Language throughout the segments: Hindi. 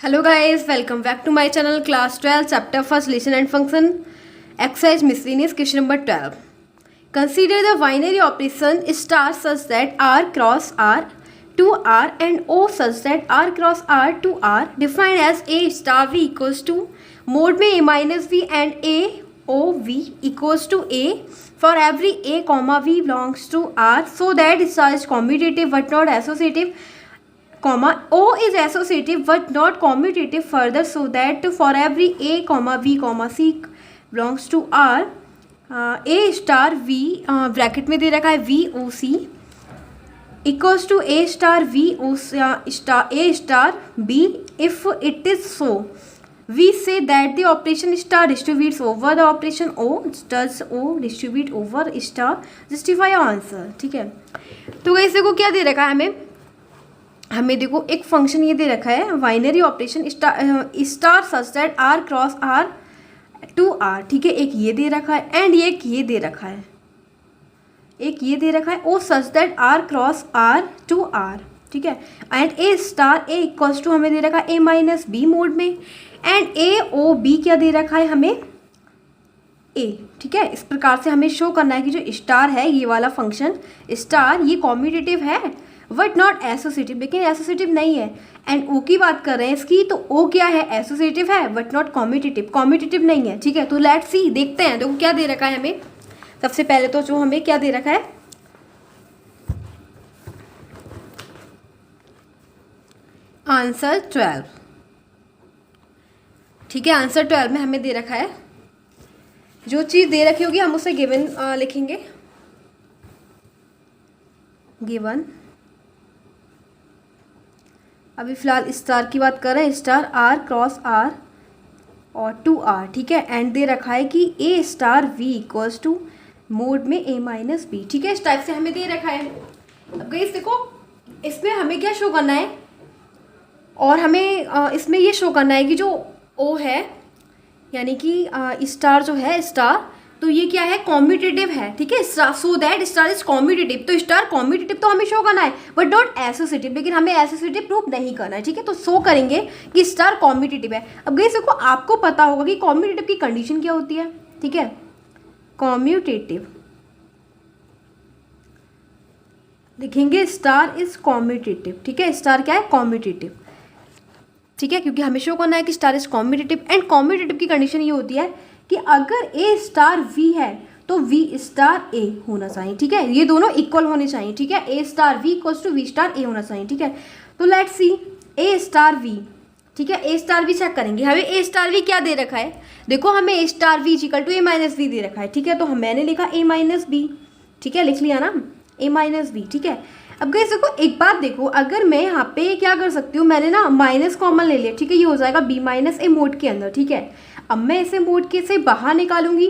Hello guys, welcome back to my channel class 12 chapter 1st lesson and function exercise miscellaneous question number 12. Consider the binary operation star such that r cross r to r and o such that r cross r to r defined as a star v equals to mode में a minus v and a o v equals to a for every a comma v belongs to r so that star is commutative but not associative comma O is associative but not commutative further so that for every a comma v comma c belongs to R a star v bracket में दे रखा है v o c equals to a star v o star a star b if it is so we say that the operation star distributes over the operation o does o distribute over star justify answer. ठीक है, तो गाइस देखो क्या दे रखा है हमें देखो एक फंक्शन ये दे रखा है binary operation star such that R cross R to R. ठीक है, एक ये दे रखा है एंड एक ये दे रखा है, एक ये दे रखा है O such that R cross R to R. ठीक है, and A star A equals to हमें दे रखा है ए माइनस बी मोड में एंड ए ओ बी क्या दे रखा है हमें ए। ठीक है, इस प्रकार से हमें शो करना है कि जो स्टार है ये वाला फंक्शन स्टार ये कॉम्यूटेटिव है बट नॉट एसोसिएटिव, लेकिन एसोसिएटिव नहीं है। एंड ओ की बात कर रहे हैं इसकी, तो ओ क्या है एसोसिएटिव है बट नॉट कॉम्यूटेटिव, कॉम्यूटेटिव नहीं है। ठीक है, तो लेट्स सी देखते हैं। देखो क्या दे रखा है हमें, सबसे पहले तो जो हमें क्या दे रखा है आंसर 12। ठीक है, आंसर 12 में हमें दे रखा है जो चीज़ दे रखी होगी हम उसे गिवन लिखेंगे, गिवन। अभी फिलहाल स्टार की बात कर रहे हैं, स्टार आर क्रॉस आर और टू आर। ठीक है, एंड दे रखा है कि A star we equals to mod में ए माइनस बी। ठीक है, इस टाइप से हमें दे रखा है। अब गाइस देखो इसमें हमें क्या शो करना है और हमें इसमें ये शो करना है कि जो ओ है यानी कि स्टार जो है स्टार, तो ये क्या है कॉम्यूटेटिव है। ठीक है, so that star is commutative, तो स्टार कॉम्यूटेटिव तो हमें शो करना है बट नॉट एसोसिएटिव, लेकिन हमें एसोसिएटिव प्रूफ नहीं करना है। ठीक है, तो शो करेंगे कि स्टार कॉम्यूटेटिव है। अब गाइस देखो आपको पता होगा कि कॉम्यूटेटिव की कंडीशन क्या होती है। ठीक है, कॉम्यूटेटिव लिखेंगे स्टार इज कॉम्यूटेटिव। ठीक है, स्टार क्या है कॉम्यूटेटिव। ठीक है, क्योंकि हमें शो करना है कि star is commutative and commutative की कंडीशन ये होती है कि अगर ए स्टार वी है तो वी स्टार ए होना चाहिए। ठीक है, ये दोनों इक्वल होने चाहिए। ठीक है, ए star we equals to V star A होना चाहिए। ठीक है, तो let's see A star we. ठीक है, ए स्टार वी चेक करेंगे। हमें ए स्टार वी क्या दे रखा है, देखो हमें A star V equal to A minus B दे रखा है। ठीक है, तो मैंने लिखा ए माइनस बी। ठीक है, लिख लिया ना ए माइनस बी। ठीक है, अब गाइस देखो एक बात देखो, अगर मैं यहाँ पे क्या कर सकती हूँ, मैंने ना माइनस कॉमन ले लिया। ठीक है, ये हो जाएगा बी माइनस ए मोड के अंदर। ठीक है, अब मैं इसे मोड के से बाहर निकालूंगी।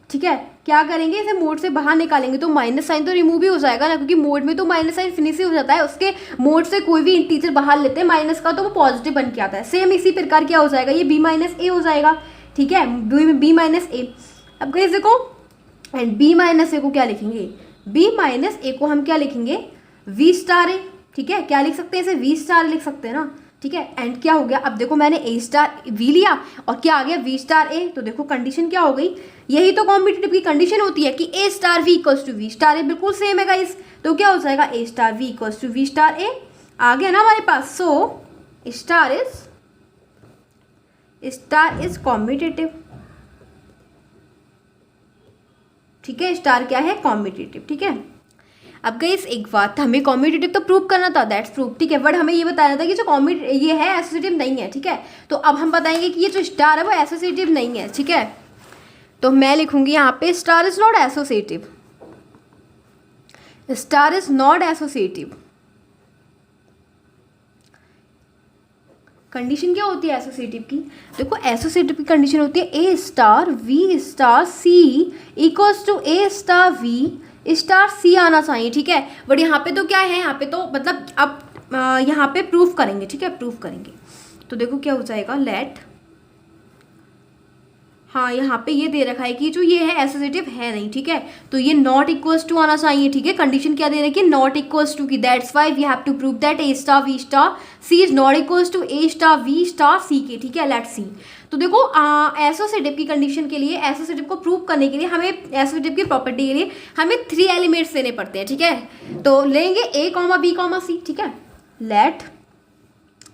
ठीक है, क्या करेंगे इसे मोड से बाहर निकालेंगे तो माइनस साइन तो रिमूव ही हो जाएगा ना, क्योंकि मोड में तो माइनस साइन फिनिश ही हो जाता है। उसके मोड से कोई भी इंटीजर बाहर लेते हैं माइनस का तो वो पॉजिटिव बन के आता है। सेम इसी प्रकार क्या हो जाएगा, ये बी माइनस ए हो जाएगा। ठीक है, बी माइनस ए। अब गाइस देखो एंड बी माइनस ए को क्या लिखेंगे, बी माइनस ए को हम क्या लिखेंगे वी स्टार ए। ठीक है, क्या लिख सकते हैं इसे वी स्टार लिख सकते हैं ना। ठीक है, एंड क्या हो गया, अब देखो मैंने ए स्टार वी लिया और क्या आ गया वी स्टार ए, तो देखो कंडीशन क्या हो गई, यही तो कॉम्पिटिटिव की कंडीशन होती है कि A star we equals to V star A, बिल्कुल सेम है गाइस। तो क्या हो जाएगा A star we equals to V star A आ गया ना हमारे पास। So star is commutative. ठीक है, स्टार क्या है कॉम्पिटिटिव। ठीक है, अब गाइस एक बात, हमें कॉम्यूटेटिव तो प्रूव करना था, दैट्स प्रूफ। ठीक है, बट हमें ये बताना था कि जो ये है एसोसिएटिव नहीं है। ठीक है, तो अब हम बताएंगे कि ये जो स्टार है वो एसोसिएटिव नहीं है। ठीक है, तो मैं लिखूंगी यहाँ पे star is not associative, star is not associative. Condition क्या होती है एसोसिएटिव की, देखो एसोसिएटिव की कंडीशन होती है ए star V star C equals to A star V star C आना चाहिए। ठीक है, बट यहाँ पे तो क्या है, यहाँ पे तो मतलब अब यहाँ पे प्रूफ करेंगे। ठीक है, प्रूफ करेंगे तो देखो क्या हो जाएगा, लेट हाँ यहाँ पे ये दे रखा है कि जो ये है एसोसिएटिव है नहीं, ठीक है, तो ये नॉट इक्वल्स टू आना चाहिए, ठीक है। कंडीशन क्या दे रहे हैं कि नॉट इक्वल्स टू की, that's why we have to prove that A star V star C is not equals to A star V star C के, ठीक है। Let's see. तो देखो एसोसिएटिव की कंडीशन के लिए, एसोसिएटिव को प्रूव करने के लिए हमें, एसोसिएटिव की प्रॉपर्टी के लिए हमें 3 एलिमेंट्स देने पड़ते हैं, ठीक है। तो लेंगे ए कॉमा बी कॉमा सी, ठीक है। लेट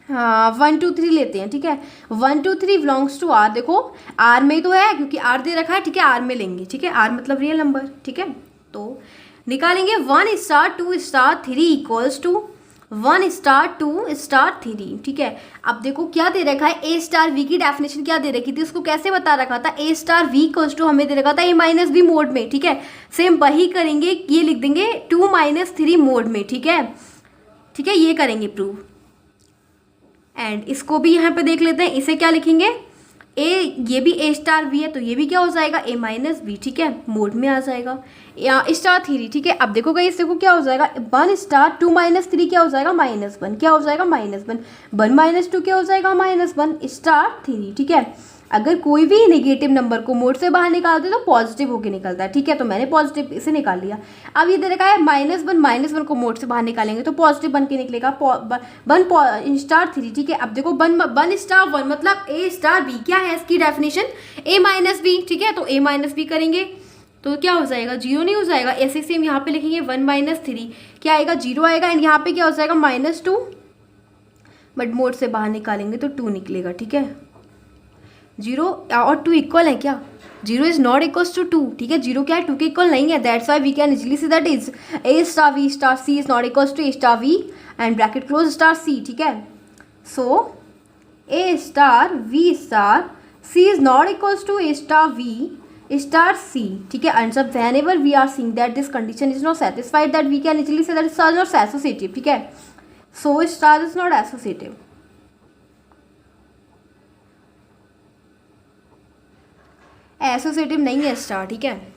1 2 3 लेते हैं, ठीक है। 1 2 3 बिलोंग्स टू आर, देखो आर में तो है क्योंकि आर दे रखा है, ठीक है, आर में लेंगे, ठीक है, आर मतलब रियल नंबर, ठीक है। तो निकालेंगे 1 star 2 star 3 equals to 1 star 2 star 3, ठीक है। अब देखो क्या दे रखा है, ए स्टार वी की डेफिनेशन क्या दे रखी थी, उसको कैसे बता रखा था, ए स्टार वी इक्वल्स टू हमें दे रखा था ए माइनस बी मोड में, ठीक है। सेम वही करेंगे, ये लिख देंगे 2 - 3 मोड में, ठीक है, ठीक है, ये करेंगे प्रूव। एंड इसको भी यहाँ पे देख लेते हैं, इसे क्या लिखेंगे, ए, ये भी ए स्टार वी है तो ये भी क्या हो जाएगा, ए माइनस बी, ठीक है, मोड में आ जाएगा, या स्टार 3, ठीक है। अब देखो गाइस, देखो क्या हो जाएगा, 1 स्टार 2 - 3 क्या हो जाएगा, -1, क्या हो जाएगा, -1, 1 - 2 क्या हो जाएगा, -1 स्टार 3, ठीक है। अगर कोई भी नेगेटिव नंबर को मोड से बाहर निकालते तो पॉजिटिव होके निकलता है, ठीक है। तो मैंने पॉजिटिव इसे निकाल लिया। अब ये दे रखा है -1 को मोड से बाहर निकालेंगे तो पॉजिटिव बन के निकलेगा 1 स्टार 3, ठीक है। अब देखो 1 स्टार 1 मतलब ए स्टार बी, क्या है इसकी डेफिनेशन, ए माइनस बी, ठीक है। तो ए माइनस बी करेंगे तो क्या हो जाएगा, 0 नहीं हो जाएगा। ऐसे सेम यहाँ पे लिखेंगे 1 - 3 क्या आएगा, 0 आएगा। एंड यहाँ पे क्या हो जाएगा, -2, बट मोड से बाहर निकालेंगे तो 2 निकलेगा, ठीक है। 0 और 2 इक्वल है क्या, 0 इज नॉट इक्वल्स टू 2, ठीक है। 0 क्या है, 2 के इक्वल नहीं है, that's why we can easily see that is A star V star C is not equals to A star V and bracket close star C, ठीक है। So A star V star C is not equals to A star V star C, ठीक है। एंड सब whenever we are seeing that this condition is not satisfied that we can easily से that star is not associative, ठीक है। So star is not associative, associative नहीं है स्टार, ठीक है।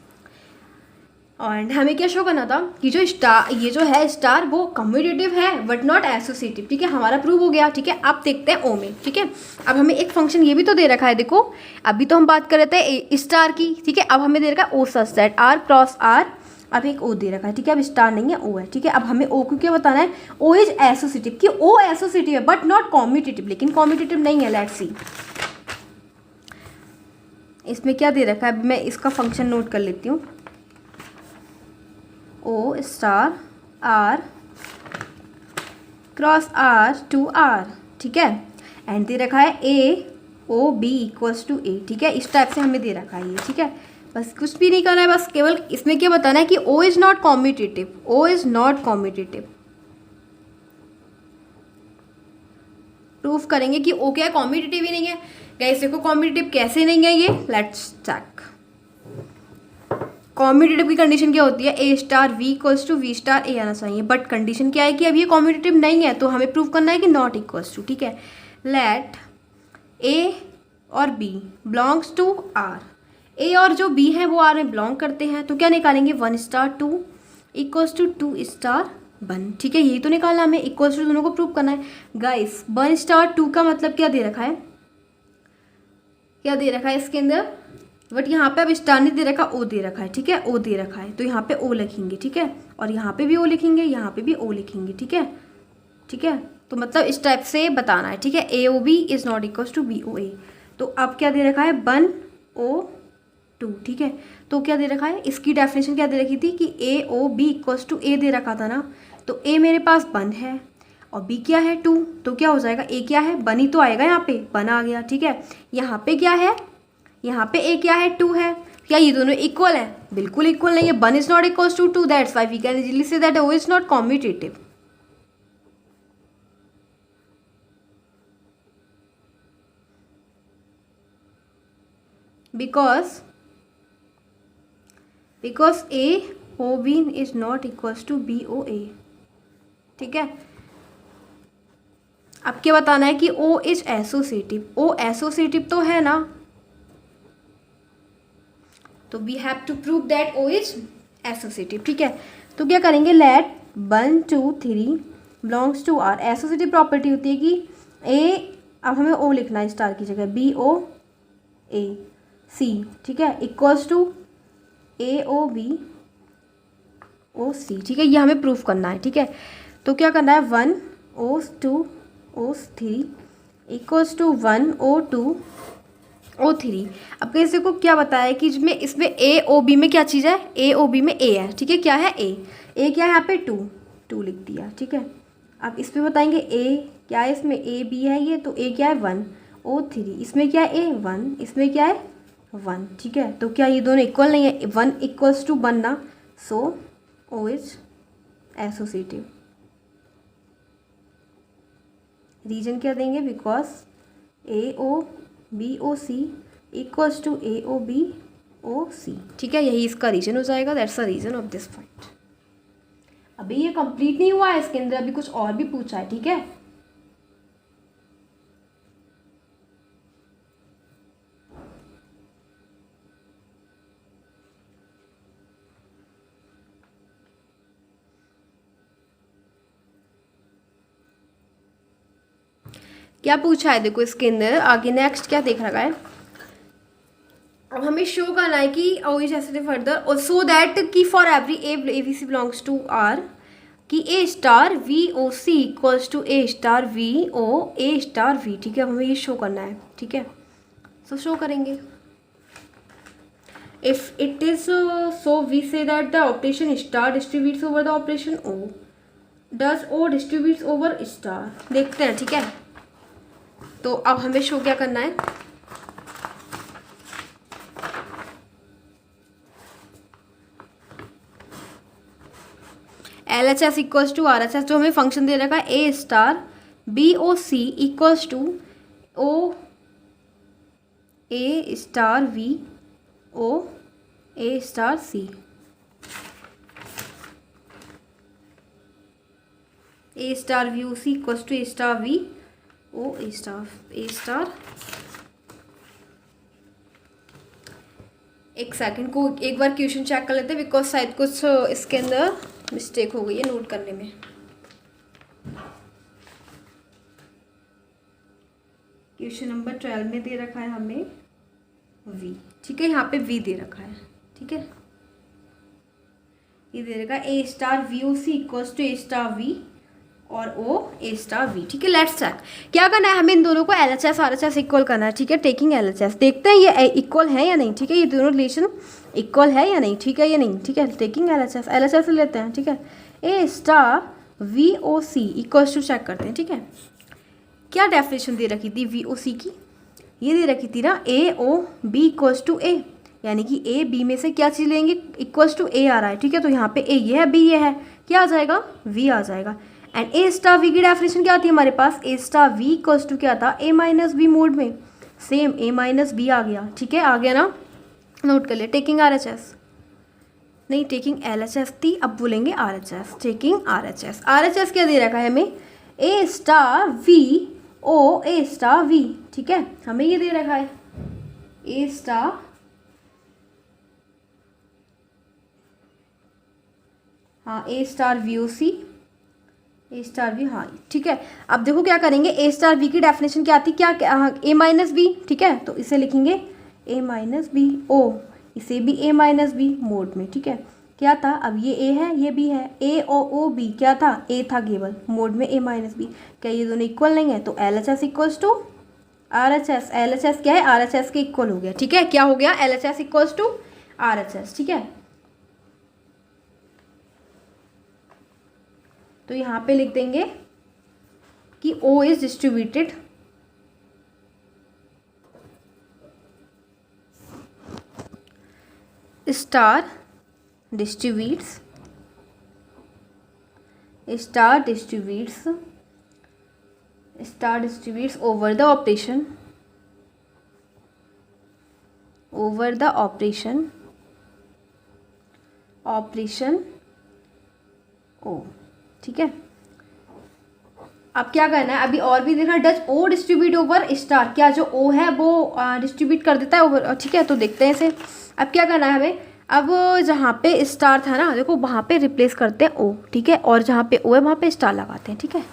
और हमें क्या शो करना था कि जो स्टार, ये जो है स्टार वो कम्यूटेटिव है बट नॉट एसोसिएटिव, ठीक है। हमारा प्रूव हो गया, ठीक है। अब देखते हैं ओ में, ठीक है। अब हमें एक फंक्शन ये भी तो दे रखा है, देखो अभी तो हम बात कर रहे थे स्टार की, ठीक है। अब हमें दे रखा है O such that R cross R, अब एक ओ दे रखा है, ठीक है। अब स्टार नहीं है, ओ है, ठीक है। अब हमें ओ को क्या बताना है, ओ इज एसोसिएटिव, कि ओ एसोसिएटिव है बट नॉट कॉम्यूटेटिव, लेकिन कॉम्यूटेटिव नहीं है। लेट्स सी इसमें क्या दे रखा है, मैं इसका फंक्शन नोट कर लेती हूँ, O star R cross R to R, ठीक है। एंड दे रखा है A O B equals to A, ठीक है। इस टाइप से हमें दे रखा है ये, ठीक है। बस कुछ भी नहीं करना है, बस केवल इसमें क्या बताना है कि O is not commutative, O is not commutative. Proof करेंगे कि ओ क्या है, कॉम्यूटेटिव ही नहीं है। गाइस देखो कॉम्यूटेटिव कैसे नहीं है ये, लेट्स चेक। कॉम्यूटेटिव की कंडीशन क्या होती है, ए star we equals to V star A आना चाहिए, बट कंडीशन क्या है कि अब ये कॉम्यूटेटिव नहीं है, तो हमें प्रूफ करना है कि नॉट इक्वल्स टू, ठीक है। लेट ए और बी बिलोंग्स टू आर, ए और जो बी है वो आर में बिलोंग करते हैं, तो क्या निकालेंगे, 1 स्टार 2 इक्वल्स टू 2 स्टार 1, ठीक है। यही तो निकालना हमें, इक्वल्स टू दोनों को प्रूव करना है। गाइस 1 स्टार 2 का मतलब क्या दे रखा है, क्या दे रखा है इसके अंदर, बट यहाँ पे अब स्टार नहीं दे रखा, ओ दे रखा है, ठीक है। ओ दे रखा है तो यहाँ पे ओ लिखेंगे, ठीक है। और यहाँ पे भी ओ लिखेंगे, यहाँ पे भी ओ लिखेंगे, ठीक है, ठीक है। तो मतलब इस टाइप से बताना है, ठीक है। A O B is not equals to B O A. तो अब क्या दे रखा है, 1 ओ 2, ठीक है। तो क्या दे रखा है, इसकी डेफिनेशन क्या दे रखी थी कि ए ओ बी इक्वल्स टू ए दे रखा था ना, तो ए मेरे पास 1 है और बी क्या है 2, तो क्या हो जाएगा, ए क्या है 1 ही तो आएगा, यहाँ पे 1 आ गया, ठीक है। यहाँ पे क्या है, यहाँ पे ए क्या है 2 है, क्या ये दोनों इक्वल है, बिल्कुल इक्वल नहीं है। 1 is not equals to 2, that's why we can easily से that O is not commutative. because a o b is not equals to b o a, ठीक है। अब क्या बताना है कि o is associative, o associative तो है ना, तो we have to prove that o is associative, ठीक है। तो क्या करेंगे, let 1 2 3 belongs to R, associative property होती है कि a, अब हमें o लिखना है स्टार की जगह, b o a, सी, ठीक है, equals to A O B O C, ठीक है, ये हमें प्रूफ करना है, ठीक है। तो क्या करना है, 1 ओ 2 ओ 3 इक्वल्स टू 1 ओ 2 ओ 3। अब कैसे को क्या बताया कि इसमें ए ओ बी में क्या चीज़ है, ए ओ बी में ए है, ठीक है, क्या है ए क्या है यहाँ पे 2 लिख दिया, ठीक है। अब इस पे बताएंगे ए क्या है, इसमें ए बी है ये, तो ए क्या है 1 ओ 3, इसमें क्या है ए 1, इसमें क्या है 1, ठीक है। तो क्या ये दोनों इक्वल नहीं है, 1 इक्वल्स टू 1 ना, so O is associative. Reason क्या देंगे, because A O B O C equals to A O B O C, ठीक है, यही इसका रीजन हो जाएगा, that's the reason of this point. अभी ये कंप्लीट नहीं हुआ है, इसके अंदर अभी कुछ और भी पूछा है, ठीक है। क्या पूछा है देखो इसके अंदर आगे, नेक्स्ट क्या देख रखा है। अब हमें शो करना है कि ओ इज एसोसिएटिव फर्दर और सो दैट कि for every A B C belongs to R कि A star V O C equals to A star V O A star we, ठीक है, हमें ये शो करना है, ठीक है। सो शो करेंगे, if it is so we say that the operation star distributes over the operation O, does O distributes over star, देखते हैं, ठीक है। तो अब हमें शो क्या करना है, L H S equals to R H S, जो हमें फंक्शन दे रखा है ए star B O C equals to O A star V O A star C, A star V O C equals to A star V O A star. एक सेकंड को एक बार क्वेश्चन चेक कर लेते हैं, बिकॉज शायद कुछ इसके अंदर मिस्टेक हो गई है नोट करने में। क्वेश्चन नंबर 12 में दे रखा है हमें v, ठीक है, यहाँ पे v दे रखा है, ठीक है, ये दे रखा है ए star V O C equals to A star V और ओ ए स्टार वी, ठीक है। लेट्स चेक क्या करना है, हमें इन दोनों को L H S R H S equal करना है, ठीक है, टेकिंग एल एच एस, देखते हैं ये इक्वल है या नहीं, ठीक है, ये दोनों रिलेशन इक्वल है या नहीं, ठीक है, ये नहीं, ठीक है, टेकिंग एल एच एस लेते हैं, ठीक है। ए star V O C equals to check करते हैं, ठीक है, क्या डेफिनेशन दे रखी थी वी ओ सी की, ये दे रखी थी ना ए ओ बी इक्वल्स टू ए, यानी कि ए बी में से क्या चीज़ लेंगे, इक्वल्स टू ए आ रहा है, ठीक है, तो यहाँ पे ए ये है बी ये है, क्या आ जाएगा वी आ जाएगा। एंड ए स्टार वी की डेफिनेशन क्या आती है हमारे पास, ए स्टार वी इक्वल्स टू क्या था, ए माइनस बी मोड में, सेम ए माइनस बी आ गया, ठीक है, आ गया ना, नोट कर लिया। टेकिंग आर एच एस नहीं, टेकिंग एल एच एस थी, अब बोलेंगे are H S, taking are H S. Are H S क्या दे रखा है हमें, A star V O A star we, ठीक है, हमें ये दे रखा है ए स्टार हाँ A star V O C A star V, हाँ ठीक है। अब देखो क्या करेंगे, ए स्टार वी की डेफिनेशन क्या आती, क्या ए माइनस बी, ठीक है, तो इसे लिखेंगे ए माइनस बी ओ, इसे भी ए माइनस बी मोड में, ठीक है, क्या था, अब ये ए है ये बी है, ए ओ बी क्या था, ए था केवल, मोड में ए माइनस बी, क्या ये दोनों इक्वल नहीं है, तो L H S equals to R H S, L H S क्या है आर एच एस के इक्वल हो गया, ठीक है, क्या हो गया, L H S equals to R H S, ठीक है। तो यहाँ पे लिख देंगे कि O is distributed star distributes over the operation O, ठीक है। अब क्या करना है, अभी और भी देखना, does O distribute over star, क्या जो ओ है वो डिस्ट्रीब्यूट कर देता है ओवर, ठीक है, तो देखते हैं इसे। अब क्या करना है हमें, अब जहाँ पे स्टार था ना देखो वहाँ पे रिप्लेस करते हैं ओ, ठीक है, और जहाँ पे ओ है वहाँ पे स्टार लगाते हैं, ठीक है।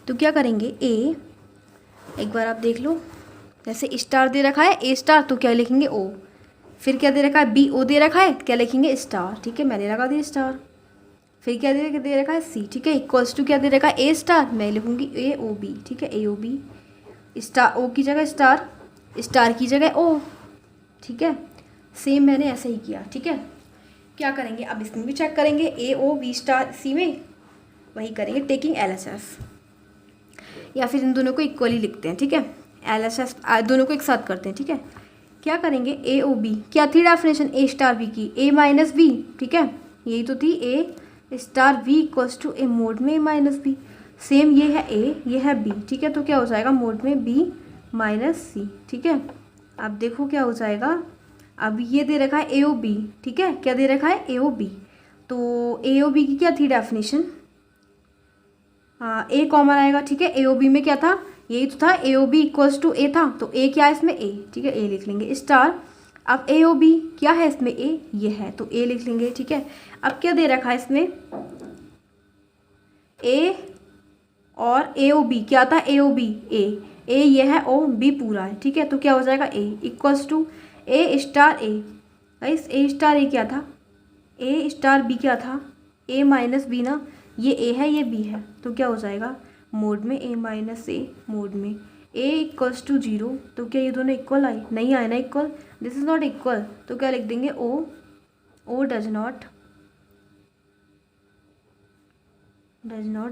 तो क्या करेंगे, एक बार आप देख लो, जैसे स्टार दे रखा है ए स्टार, तो क्या लिखेंगे ओ, फिर क्या दे रखा है, बी ओ दे रखा है, क्या लिखेंगे स्टार, ठीक है, मैंने लगा दिया स्टार। फिर क्या दे रखा है सी, ठीक है, इक्वल्स टू क्या दे रखा है ए स्टार, मैं लिखूंगी ए ओ बी, ठीक है, ए ओ बी, स्टार ओ की जगह स्टार, स्टार की जगह ओ, ठीक है, सेम मैंने ऐसे ही किया, ठीक है। क्या करेंगे अब इसमें भी चेक करेंगे, ए ओ बी स्टार सी में वही करेंगे टेकिंग एल एस एस, या फिर इन दोनों को इक्वली लिखते हैं, ठीक है, एल एस एस दोनों को एक साथ करते हैं, ठीक है। क्या करेंगे ए ओ बी, क्या थी डेफिनेशन ए स्टार बी की, ए माइनस बी, ठीक है, यही तो थी, A star B equals to A mod में ए माइनस बी, सेम ये है ए, ये है बी, ठीक है, तो क्या हो जाएगा मोड में बी माइनस सी, ठीक है। अब देखो क्या हो जाएगा, अब ये दे रखा है ए ओ बी, ठीक है, क्या दे रखा है ए ओ बी, तो ए ओ बी की क्या थी डेफिनेशन, हाँ ए कॉमन आएगा, ठीक है, ए ओ बी में क्या था, यही तो था, ए ओ बी इक्वल्स टू ए था, तो ए क्या है इसमें ए, ठीक है, ए लिख लेंगे स्टार। अब ए ओ बी क्या है इसमें ए, ये है, तो ए लिख लेंगे, ठीक है। अब क्या दे रखा है इसमें ए और ए ओ बी, क्या था ए ओ बी ए ये है, ओ बी पूरा है, ठीक है, तो क्या हो जाएगा A equals to A star A, guys A star A क्या था, ए स्टार बी क्या था, ए माइनस बी ना, ये ए है ये बी है, तो क्या हो जाएगा मोड में ए माइनस ए, मोड में ए इक्वल्स टू 0, तो क्या ये दोनों इक्वल आए, नहीं आए ना equal, this is not equal, तो क्या लिख देंगे O does not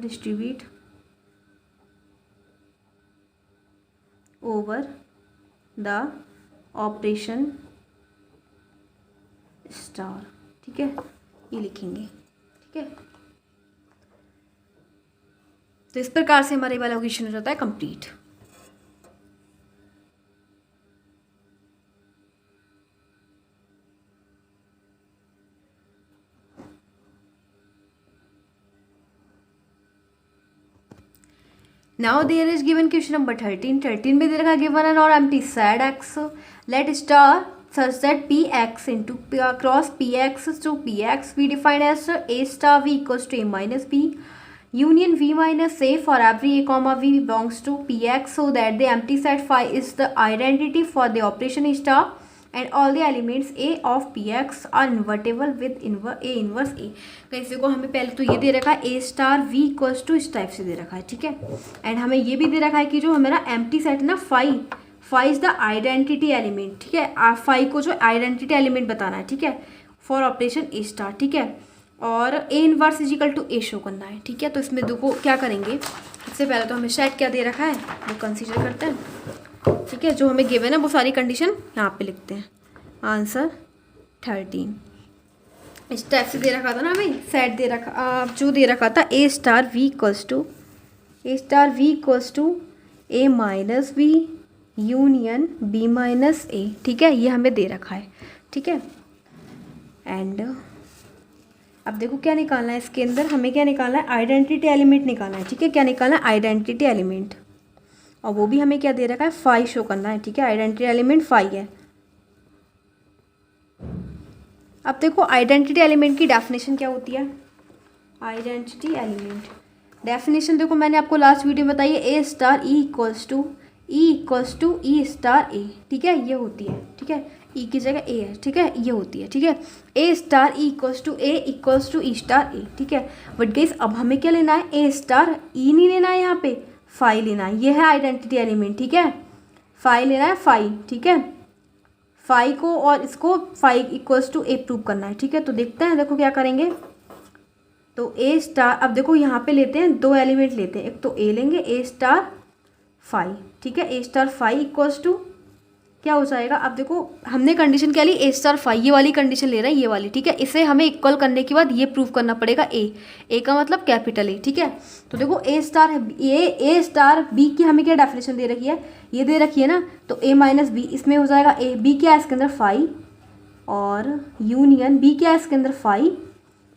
distribute over the operation star, ठीक है, ये लिखेंगे, ठीक है। तो इस प्रकार से हमारे वाला क्वेश्चन हो जाता है complete. Now there is given question number 13. 13 में दे रखा है given an or empty set x let star such that px into cross px to px we define as a star v equals to a minus b union v minus a for every a comma v belongs to px so that the empty set phi is the identity for the operation star and all the elements a of px are invertible with a inverse a। कैसे को हमें पहले तो ये दे रखा है a star v equals to इस टाइप से दे रखा है, ठीक है, एंड हमें ये भी दे रखा है कि जो हमारा एम्प्टी सेट है ना phi is the identity element, ठीक है, फाई को जो आइडेंटिटी एलिमेंट बताना है, ठीक है, फॉर ऑपरेशन ए स्टार, ठीक है, और a inverse is equal to a show करना है, ठीक है। तो इसमें देखो क्या करेंगे, सबसे पहले तो हमें सेट क्या दे रखा है वो कंसीडर करते हैं, ठीक है, जो हमें गिवन है वो सारी कंडीशन यहाँ पे लिखते हैं। आंसर 13 इस टाइप से दे रखा था ना हमें, सेट दे रखा जो दे रखा था ए star we equals to A minus B union B minus A, ठीक है, ये हमें दे रखा है, ठीक है। एंड अब देखो क्या निकालना है इसके अंदर, हमें क्या निकालना है, आइडेंटिटी एलिमेंट निकालना है, ठीक है, क्या निकालना है आइडेंटिटी एलिमेंट, और वो भी हमें क्या दे रखा है फाई शो करना है, ठीक है, आइडेंटिटी एलिमेंट फाई है। अब देखो आइडेंटिटी एलिमेंट की डेफिनेशन क्या होती है, आइडेंटिटी एलिमेंट डेफिनेशन देखो मैंने आपको लास्ट वीडियो में बताई है, ए star E equals to E star A, ठीक है, ये होती है, ठीक है, ई की जगह ए है, ठीक है, ये होती है, ठीक है, ए star E equals to E star A, ठीक है। बट गाइस अब हमें क्या लेना है, ए स्टार ई नहीं लेना है, यहाँ पे फाई लेना है, ये है आइडेंटिटी एलिमेंट, ठीक है, फाई लेना है फाई, ठीक है, फाई को और इसको phi equals to a prove करना है, ठीक है। तो देखते हैं, देखो क्या करेंगे, तो ए स्टार, अब देखो यहाँ पे लेते हैं दो एलिमेंट लेते हैं, एक तो ए लेंगे ए स्टार फाई, ठीक है, ए स्टार फाई इक्वल्स टू क्या हो जाएगा, अब देखो हमने कंडीशन क्या ली, ए स्टार फाई, ये वाली कंडीशन ले रहे हैं, ये वाली, ठीक है, इसे हमें इक्वल करने के बाद ये प्रूव करना पड़ेगा ए का मतलब कैपिटल ए, ठीक है। तो देखो ए स्टार बी की हमें क्या डेफिनेशन दे रखी है, ये दे रखी है ना, तो ए माइनस बी, इसमें हो जाएगा ए, बी क्या है इसके अंदर फाई, और यूनियन बी क्या है इसके अंदर फाई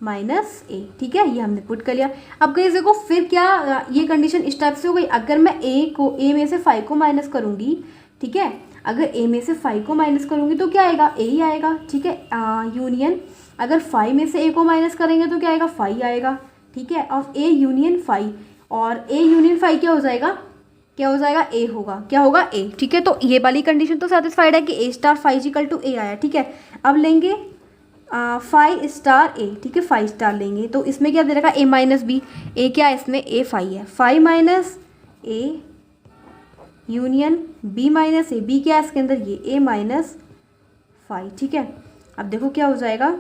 माइनस ए, ठीक है, ये हमने पुट कर लिया। अब गाइस देखो फिर क्या, ये कंडीशन इस टाइप से हो गई, अगर मैं ए में से फाई को माइनस करूँगी, ठीक है, अगर ए में से फाई को माइनस करूँगी तो क्या आएगा, ए ही आएगा, ठीक है, यूनियन अगर फाई में से ए को माइनस करेंगे तो क्या आएगा, फाई आएगा, ठीक है, और ए यूनियन फाई, और ए यूनियन फाई क्या हो जाएगा, क्या हो जाएगा, ए होगा, क्या होगा, ए। ठीक है, तो ये वाली कंडीशन तो सेटिस्फाइड है कि A star five is equal to ए आया। ठीक है, अब लेंगे फाइव स्टार ए। ठीक है, फाइव स्टार लेंगे तो इसमें क्या दे रखा है, ए माइनस बी। ए क्या है इसमें, ए फाइव है, five minus A union B minus A. B क्या है इसके अंदर, ये ए माइनस फाइव। ठीक है, अब देखो क्या हो जाएगा,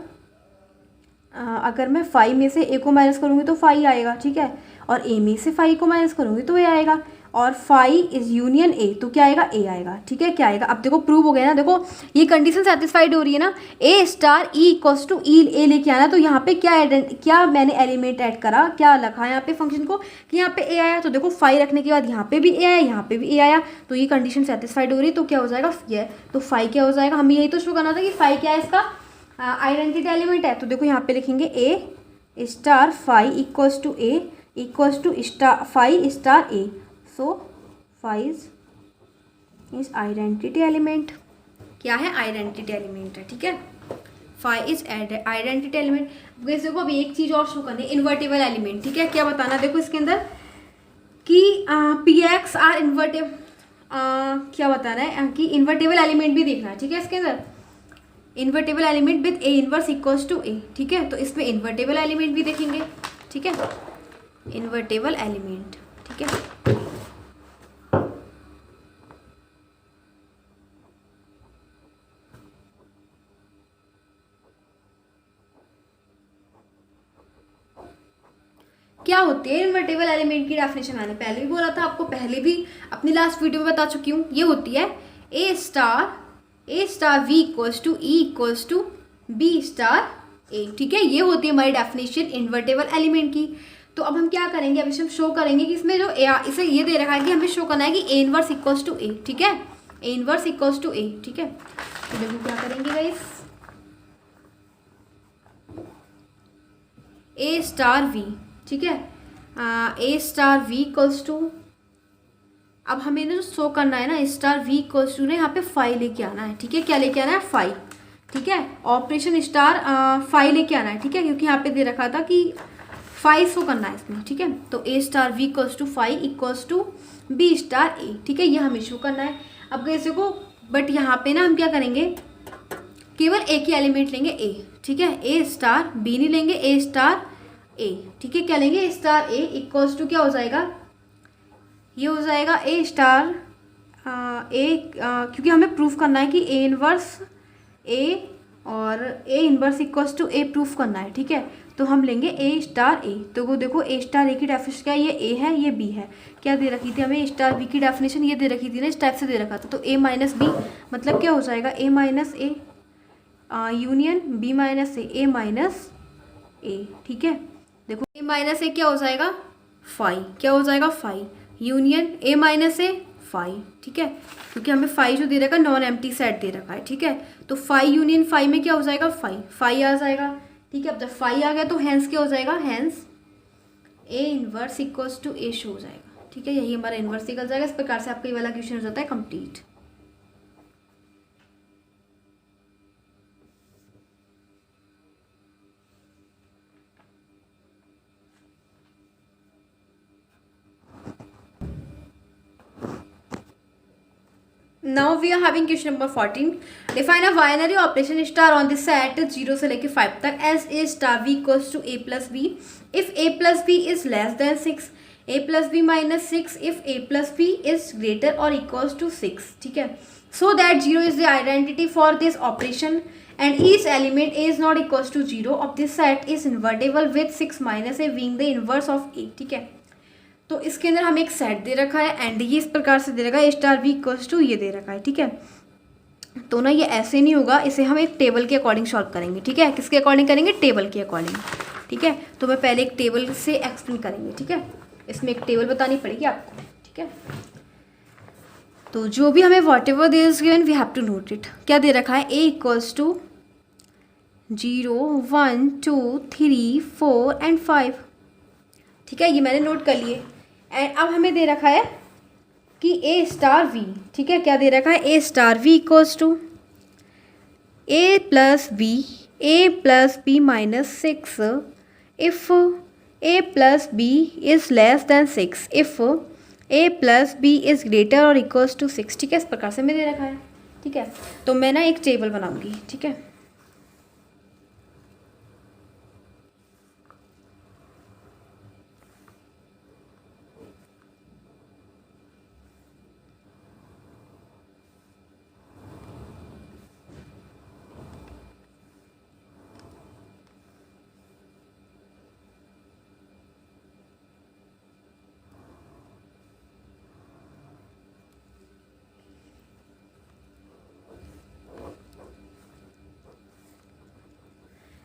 अगर मैं फाइव में से ए को माइनस करूँगी तो फाइव आएगा। ठीक है, और ए में से फाइव को माइनस करूँगी तो ए आएगा, और फाइव इज यूनियन ए, तो क्या आएगा, ए आएगा। ठीक है, क्या आएगा, अब देखो प्रूव हो गया ना। देखो ये कंडीशन सेटिस्फाइड हो रही है ना, ए स्टार ई इक्वल्स टू ई ए लेके आना। तो यहाँ पे क्या मैंने एलिमेंट ऐड करा, क्या लिखा यहाँ पे फंक्शन को कि यहाँ पे ए आया। तो देखो फाइव रखने के बाद यहाँ पे भी ए आया, यहाँ पे भी ए आया, तो ये कंडीशन सेटिस्फाइड हो रही है। तो क्या हो जाएगा, ये तो फाइव क्या हो जाएगा, हमें यही तो शो करना था कि फाइव क्या है, इसका आइडेंटिटी एलिमेंट है। तो देखो यहाँ पे लिखेंगे A star five equals to A equals to star five star A. So five is identity element. क्या है, आइडेंटिटी एलिमेंट है। ठीक है, फाइव इज आइडेंटिटी एलिमेंट। वैसे को अब एक चीज़ और शो करनी है, इन्वर्टेबल एलिमेंट। ठीक है, क्या बताना, देखो इसके अंदर कि पी एक्स आर इन्वर्टेबल, क्या बताना है कि इन्वर्टेबल एलिमेंट भी देखना है। ठीक है, इसके अंदर invertible element with A inverse equals to A. ठीक है, तो इसमें इन्वर्टेबल एलिमेंट भी देखेंगे। ठीक है, इन्वर्टेबल एलिमेंट। ठीक है, क्या होती है इन्वर्टेबल एलिमेंट की डेफिनेशन मैंने पहले भी बोला था आपको, पहले भी अपनी लास्ट वीडियो में बता चुकी हूँ। ये होती है ए star we equals to E equals to B star A. ठीक है, ये होती है हमारी डेफिनेशन इन्वर्टेबल एलिमेंट की। तो अब हम क्या करेंगे, अब इसे हम शो करेंगे कि इसमें जो इसे ये दे रखा है कि हमें शो करना है कि ए इनवर्स इक्वल्स टू ए। ठीक है, ए इनवर्स इक्वल्स टू ए। ठीक है, तो देखो क्या करेंगे गाइस, ए स्टार वी। ठीक है, ए स्टार वी इक्वल्स टू, अब हमें ना जो शो करना है ना स्टार वी इक्वल्स टू ना यहाँ पे फाइव लेके आना है। ठीक है, क्या लेके आना है, फाइव। ठीक है, ऑपरेशन स्टार फाइव लेके आना है। ठीक है, क्योंकि यहाँ पे दे रखा था कि फाइव शो करना है इसमें। ठीक है, तो A star we equals to five equals to B star A. ठीक है, ये हमें शो करना है। अब कैसे को, बट यहाँ पे ना हम क्या करेंगे, केवल ए की एलिमेंट लेंगे ए। ठीक है, ए स्टार बी नहीं लेंगे, ए स्टार ए। ठीक है, क्या लेंगे, ए स्टार ए इक्वल्स टू क्या हो जाएगा, ये हो जाएगा ए स्टार ए, क्योंकि हमें प्रूफ करना है कि ए इनवर्स ए और a inverse equals to a proof करना है। ठीक है, तो हम लेंगे ए स्टार ए। तो वो देखो ए स्टार ए की डेफिनेशन क्या है, ये ए है, ये बी है। क्या दे रखी थी हमें, ए स्टार बी की डेफिनेशन ये दे रखी थी ना, इस टाइप से दे रखा था। तो ए माइनस बी मतलब क्या हो जाएगा, A minus A union B minus A minus A. ठीक है, देखो ए माइनस ए क्या हो जाएगा, फाइव। क्या हो जाएगा, five union A minus A five. ठीक है, क्योंकि हमें फाइव जो दे रखा है नॉन एम्प्टी सेट दे रखा है। ठीक है, तो फाइव यूनियन फाइव में क्या हो जाएगा, फाइव आ जाएगा। ठीक है, अब जब फाइव आ गया तो हैंस क्या हो जाएगा, hence a inverse equals to a show हो जाएगा। ठीक है, यही हमारा इनवर्स निकल जाएगा। इस प्रकार से आपका ये वाला क्वेश्चन हो जाता है complete. Now we are having question number 14. Define a binary operation star on the set 0 से लेके 5 तक as a star b equals to a plus b if a plus b is less than 6, a plus b minus 6 if a plus b is greater or equals to 6. ठीक है, so that 0 is the identity for this operation and each element a is not equals to 0 of this set is invertible with 6 minus a being the inverse of a. ठीक है, तो इसके अंदर हमें एक सेट दे रखा है एंड ये इस प्रकार से दे रखा है, ए स्टार बी इक्वल्स टू ये दे रखा है। ठीक है, तो ना ये ऐसे नहीं होगा, इसे हम एक टेबल के अकॉर्डिंग सॉल्व करेंगे। ठीक है, किसके अकॉर्डिंग करेंगे, टेबल के अकॉर्डिंग। ठीक है, तो मैं पहले एक टेबल से एक्सप्लेन करेंगे। ठीक है, इसमें एक टेबल बतानी पड़ेगी आपको। ठीक है, तो जो भी हमें whatever there is given we have to note it. क्या दे रखा है, ए इक्वल्स टू 0 1 2 3 4 एंड 5। ठीक है, ये मैंने नोट कर लिए। एंड अब हमें दे रखा है कि ए स्टार वी। ठीक है, क्या दे रखा है, ए star we equals to a plus b minus 6 if a plus b is less than 6 if a plus b is greater और इक्वल्स टू 6, ठीक है, इस प्रकार से मैं दे रखा है, ठीक है। तो मैं ना एक टेबल बनाऊंगी, ठीक है।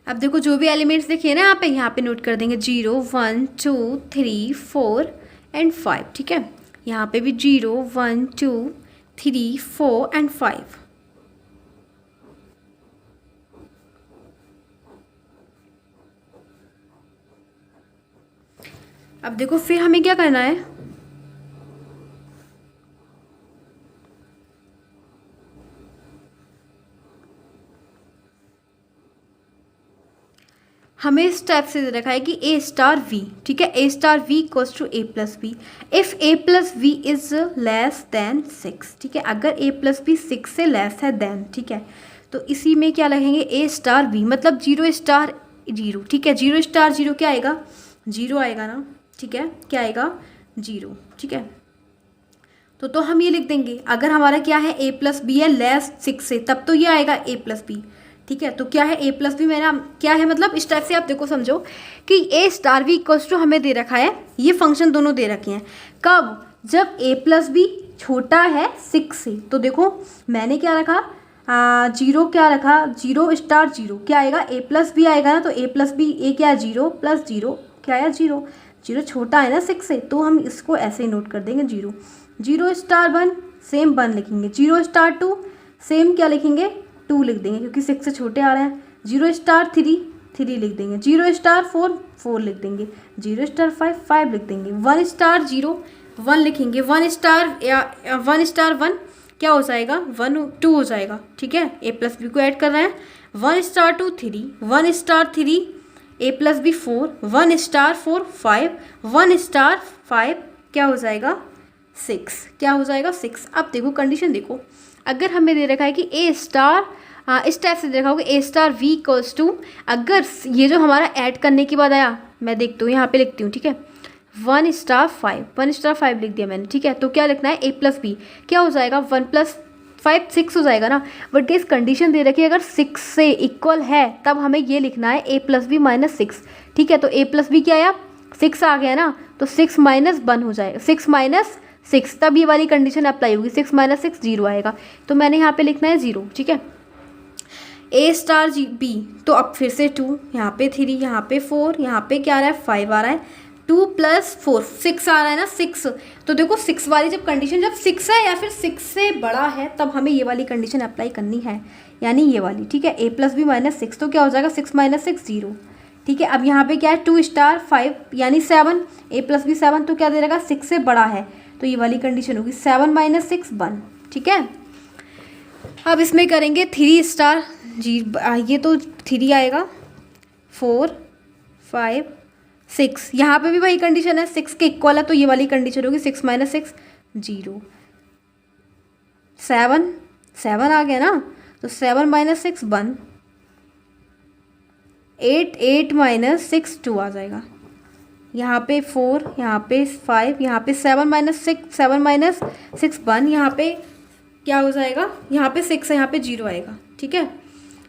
अब देखो जो भी एलिमेंट्स देखिए ना यहाँ पे नोट कर देंगे 0 1 2 3 4 एंड 5, ठीक है। यहाँ पे भी 0 1 2 3 4 एंड 5। अब देखो फिर हमें क्या करना है, हमें इस टाइप से दे रखा है कि ए स्टार वी, ठीक है, ए star we equals to a plus b if a plus v is less than 6, ठीक है। अगर ए प्लस बी 6 से लेस है देन, ठीक है, तो इसी में क्या लगेंगे ए स्टार वी मतलब 0 स्टार 0, ठीक है। 0 स्टार 0 क्या आएगा, 0 आएगा ना, ठीक है, क्या आएगा 0, ठीक है। तो हम ये लिख देंगे अगर हमारा क्या है ए प्लस बी है लेस 6 से, तब तो ये आएगा ए प्लस बी, ठीक है। तो क्या है ए प्लस बी मेरा क्या है, मतलब इस टाइप से आप देखो समझो कि A star we equals to हमें दे रखा है, ये फंक्शन दोनों दे रखे हैं कब, जब ए प्लस बी छोटा है 6 से। तो देखो मैंने क्या रखा, 0 क्या रखा, 0 स्टार 0 क्या आएगा ए प्लस बी आएगा ना, तो ए प्लस बी ए क्या है 0 प्लस 0 क्या आया 0, 0 छोटा है ना 6 से, तो हम इसको ऐसे ही नोट कर देंगे 0। 0 स्टार 1 सेम 1 लिखेंगे, 0 स्टार 2 सेम क्या लिखेंगे 2 लिख देंगे क्योंकि 6 से छोटे आ रहे हैं। 0 स्टार 3 3 लिख देंगे, 0 स्टार 4 4 लिख देंगे, 0 स्टार 5 5 लिख देंगे, 1 स्टार 0 1 लिखेंगे, 1 स्टार 1 क्या हो जाएगा 1 2 हो जाएगा, ठीक है। ए प्लस बी को ऐड कर रहे हैं, 1 स्टार 2 3 1 स्टार 3 ए प्लस बी 4 1 स्टार 4 5 1 स्टार 5 क्या हो जाएगा 6, क्या हो जाएगा 6। अब देखो कंडीशन देखो, अगर हमें दे रखा है कि ए स्टार इस टाइप से दे रखा होगा ए स्टार वी इक्वल्स टू, अगर ये जो हमारा ऐड करने के बाद आया, मैं देखती हूँ यहाँ पे लिखती हूँ, ठीक है, 1 स्टार 5 लिख दिया मैंने, ठीक है। तो क्या लिखना है ए प्लस बी क्या हो जाएगा 1 प्लस 5 6 हो जाएगा ना, बट इस कंडीशन दे रखी है अगर 6 से इक्वल है तब हमें ये लिखना है ए प्लस बी माइनस 6, ठीक है। तो ए प्लस बी क्या आया 6 आ गया ना, तो 6 माइनस 1 हो जाएगा, 6 माइनस 6 तब ये वाली कंडीशन अप्लाई होगी, 6 माइनस 6 0 आएगा, तो मैंने यहाँ पे लिखना है 0, ठीक है। ए स्टार जी बी, तो अब फिर से 2 यहाँ पे 3 यहाँ पे 4 यहाँ पे क्या आ रहा है 5 आ रहा है, 2 प्लस 4 6 आ रहा है ना 6। तो देखो 6 वाली जब कंडीशन जब 6 है या फिर 6 से बड़ा है तब हमें ये वाली कंडीशन अप्लाई करनी है, यानी ये वाली, ठीक है। ए प्लस बी माइनस 6 तो क्या हो जाएगा 6 माइनस 6 0, ठीक है। अब यहाँ पे क्या है 2 स्टार 5 यानी 7 ए प्लस बी 7 तो क्या दे रहेगा 6 से बड़ा है, तो ये वाली कंडीशन होगी 7 माइनस 6 1, ठीक है। अब इसमें करेंगे 3 स्टार जी, ये तो 3 आएगा 4 5 6, यहाँ पे भी वही कंडीशन है 6 के इक्वल है, तो ये वाली कंडीशन होगी 6 माइनस 6 0, 7 आ गया ना, तो 7 माइनस 6 1, 8 माइनस 6 2 आ जाएगा, यहाँ पे 4 यहाँ पे 5 यहाँ पे 7 माइनस 6 1, यहाँ पे क्या हो जाएगा, यहाँ पे 6 है यहाँ पे 0 आएगा, ठीक है।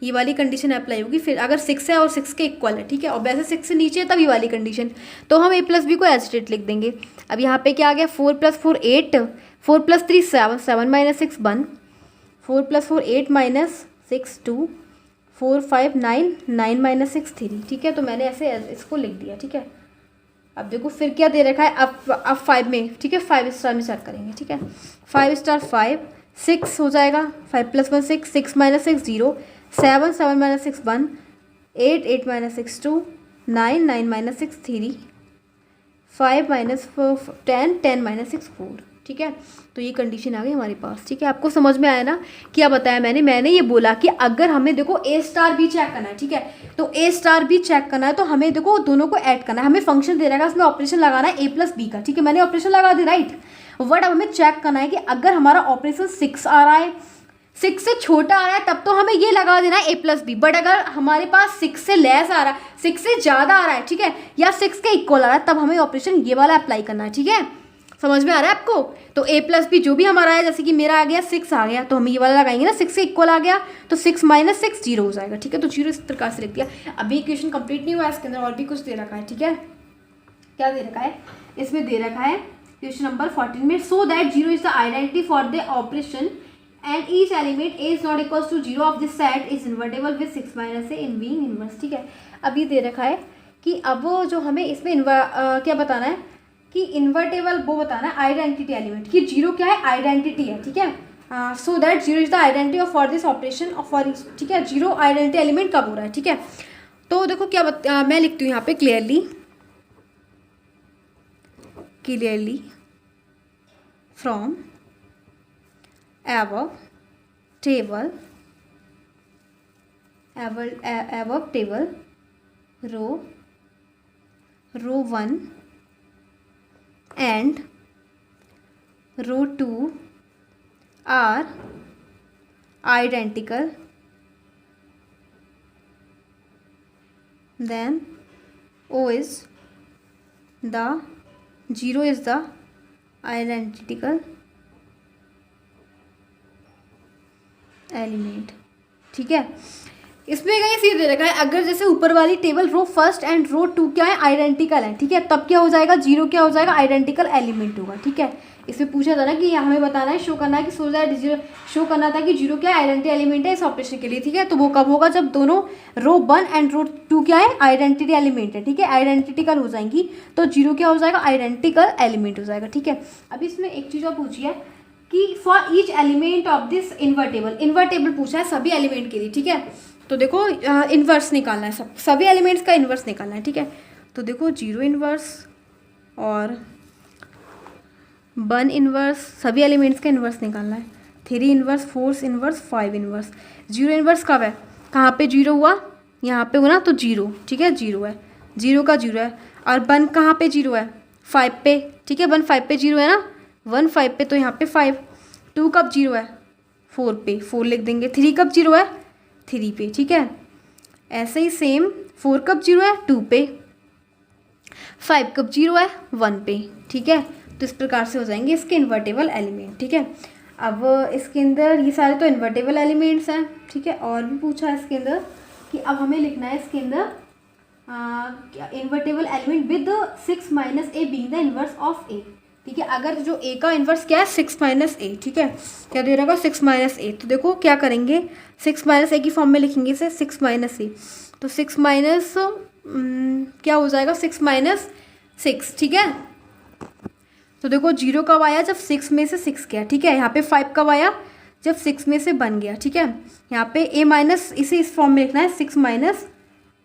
ये वाली कंडीशन अप्लाई होगी फिर अगर 6 है और 6 के इक्वल है, ठीक है। और वैसे 6 से नीचे है तब ये वाली कंडीशन, तो हम ए प्लस बी को एज इट इज लिख देंगे। अब यहाँ पे क्या आ गया 4 plus 4 8 4 plus 3 7 7 minus 6 1 4 plus 4 8 minus 6 2 4 5 9 9 minus 6 3, ठीक है। तो मैंने ऐसे इसको लिख दिया, ठीक है। अब देखो फिर क्या दे रखा है, अब 5 में, ठीक है, 5 स्टार में स्टार्ट करेंगे, ठीक है। 5 स्टार 5 6 हो जाएगा, 5 plus 1 6 6 minus 6 0 7 7 minus 6 1 8 8 minus 6 2 9 9 minus 6 3 5 minus 10 10 minus 6 4, ठीक है। तो ये कंडीशन आ गई हमारे पास, ठीक है। आपको समझ में आया ना क्या बताया मैंने ये बोला कि अगर हमें देखो ए स्टार बी चेक करना है, ठीक है, तो ए स्टार बी चेक करना है तो हमें देखो दोनों को ऐड करना है, हमें फंक्शन दे रहेगा, उसमें ऑपरेशन लगाना है ए प्लस बी का, ठीक है। मैंने ऑपरेशन लगा दी, राइट। बट अब हमें चेक करना है कि अगर हमारा ऑपरेशन 6 आ रहा है, 6 से छोटा आ रहा है, तब तो हमें ये लगा देना है ए प्लस बी। बट अगर हमारे पास 6 से लेस आ रहा है, 6 से ज़्यादा आ रहा है, ठीक है, या 6 के इक्वल आ रहा है, तब हमें ऑपरेशन ये वाला अप्लाई करना है, ठीक है। समझ में आ रहा है आपको? तो ए प्लस बी जो भी हमारा है, जैसे कि मेरा आ गया 6 आ गया, तो हम ये वाला लगाएंगे ना, 6 से इक्वल आ गया तो 6 माइनस 6 जीरो हो जाएगा, ठीक है। तो जीरो इस प्रकार से लिख दिया। अभी इक्वेशन कंप्लीट नहीं हुआ, इसके अंदर और भी कुछ दे रखा है, ठीक है। क्या दे रखा है इसमें? दे रखा है क्वेश्चन नंबर 14 में, so that zero is the identity for the operation and each element a is not equals to zero of this set is invertible with 6 minus a in being inverse, ठीक है। अभी दे रखा है कि अब जो हमें इसमें क्या बताना है कि इन्वर्टेबल वो बताना है आइडेंटिटी एलिमेंट की, जीरो क्या है? आइडेंटिटी है, ठीक है। सो that zero is the identity for this operation of for, ठीक है। जीरो आइडेंटिटी एलिमेंट कब हो रहा है, ठीक है। तो देखो क्या मैं लिखती हूँ यहाँ पे clearly from above table row 1 and row 2 are identical, then O is the zero is the identical element, ठीक है। इसमें कहीं सीधे दे रखा है अगर जैसे ऊपर वाली टेबल रो फर्स्ट एंड रो 2 क्या है? आइडेंटिकल है, ठीक है, तब क्या हो जाएगा? जीरो क्या हो जाएगा? आइडेंटिकल एलिमेंट होगा, ठीक है। इसमें पूछा था ना कि हमें बताना है, शो करना है कि सो दैट जीरो, शो करना था कि जीरो क्या है? आइडेंटिटी एलिमेंट है इस ऑपरेशन के लिए, ठीक है। तो वो कब होगा? जब दोनों रो 1 एंड रो 2 क्या है? आइडेंटिटी एलिमेंट है, ठीक है, आइडेंटिकल हो जाएंगी, तो जीरो क्या हो जाएगा? आइडेंटिकल एलिमेंट हो जाएगा, ठीक है। अब इसमें एक चीज़ और पूछी है कि for each element of this invertible पूछा है सभी एलिमेंट के लिए, ठीक है। तो देखो इन्वर्स निकालना है, सभी एलिमेंट्स का इन्वर्स निकालना है, ठीक है। तो देखो जीरो इन्वर्स और 1 इन्वर्स, सभी एलिमेंट्स का इन्वर्स निकालना है। 3 inverse, 4 inverse, 5 inverse. Zero inverse कब है? कहाँ पे जीरो हुआ? यहाँ पे हुआ ना, तो जीरो, ठीक है, जीरो है, जीरो का जीरो है। और 1 कहाँ पे जीरो है? 5 पे, ठीक है, 1 5 पे जीरो है ना, 1 5 पे, तो यहाँ पे 5। 2 कब जीरो है? 4 पे, 4 लिख देंगे। 3 कब जीरो है? 3 पे, ठीक है। ऐसे ही सेम 4 कब जीरो है? 2 पे। 5 कब जीरो है? 1 पे, ठीक है। तो इस प्रकार से हो जाएंगे इसके इन्वर्टेबल एलिमेंट, ठीक है। अब इसके अंदर ये सारे तो इन्वर्टेबल एलिमेंट्स हैं, ठीक है। और भी पूछा है इसके अंदर कि अब हमें लिखना है इसके अंदर invertible element with 6 minus a being the inverse of a, ठीक है। अगर जो ए का इन्वर्स क्या है? 6 माइनस ए, ठीक है। क्या दे रहा होगा? 6 माइनस ए। तो देखो क्या करेंगे, 6 माइनस ए की फॉर्म में लिखेंगे इसे, 6 माइनस ए। तो 6 माइनस क्या हो जाएगा? 6 माइनस 6, ठीक है। तो देखो जीरो कब आया? जब 6 में से 6 गया, ठीक है। यहाँ पे 5 कब आया? जब 6 में से बन गया, ठीक है। यहाँ पे ए माइनस, इसे इस फॉर्म में लिखना है, 6 माइनस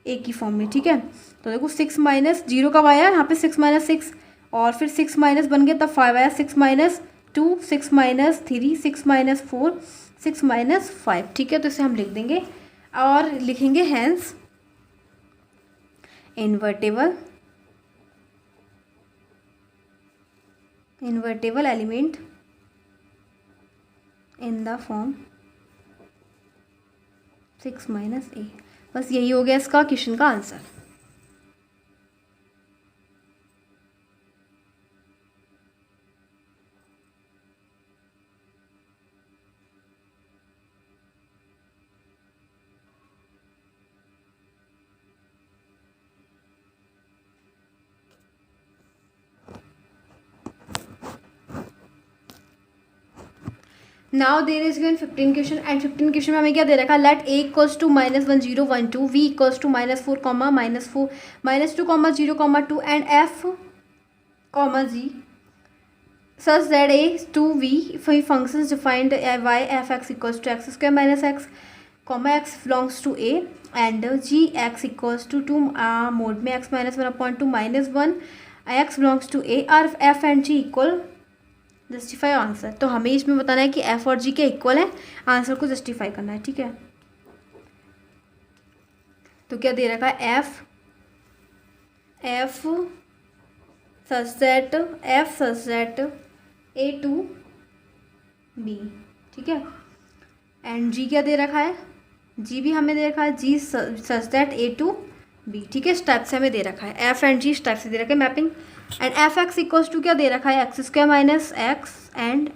ए की फॉर्म में, ठीक है। तो देखो 6 माइनस जीरो कब आया? यहाँ पे 6 माइनस 6, और फिर 6 माइनस बन गया तब 5 आया। 6 माइनस 2, 6 माइनस 3, 6 माइनस 4, 6 माइनस 5, ठीक है। तो इसे हम लिख देंगे और लिखेंगे hence invertible element in the form 6 minus a. बस यही हो गया इसका क्वेश्चन का answer. Now there is given 15 question and 15 question में हमें क्या दे रखा है? Let a equals to -1 0 1 2, v equals to -4 -4 -2 0 2 and f g such that a to v functions defined y f x equals to x square minus x comma x belongs to a and g x equals to 2 mod में x minus 1 upon 2 -1 x belongs to a are f and g equal justify answer, तो हमें इसमें बताना है कि एफ और जी के इक्वल है, आंसर को जस्टिफाई करना है, ठीक है। तो क्या दे रखा है, f such that a to b, ठीक है। एंड जी क्या दे रखा है, जी भी हमें दे रखा है, g such that a to b, ठीक है। स्टेप से हमें दे रखा है, एफ एंड जी स्टेप से दे रखा है mapping. And f x equals to क्या दे रखा है, x square minus x, and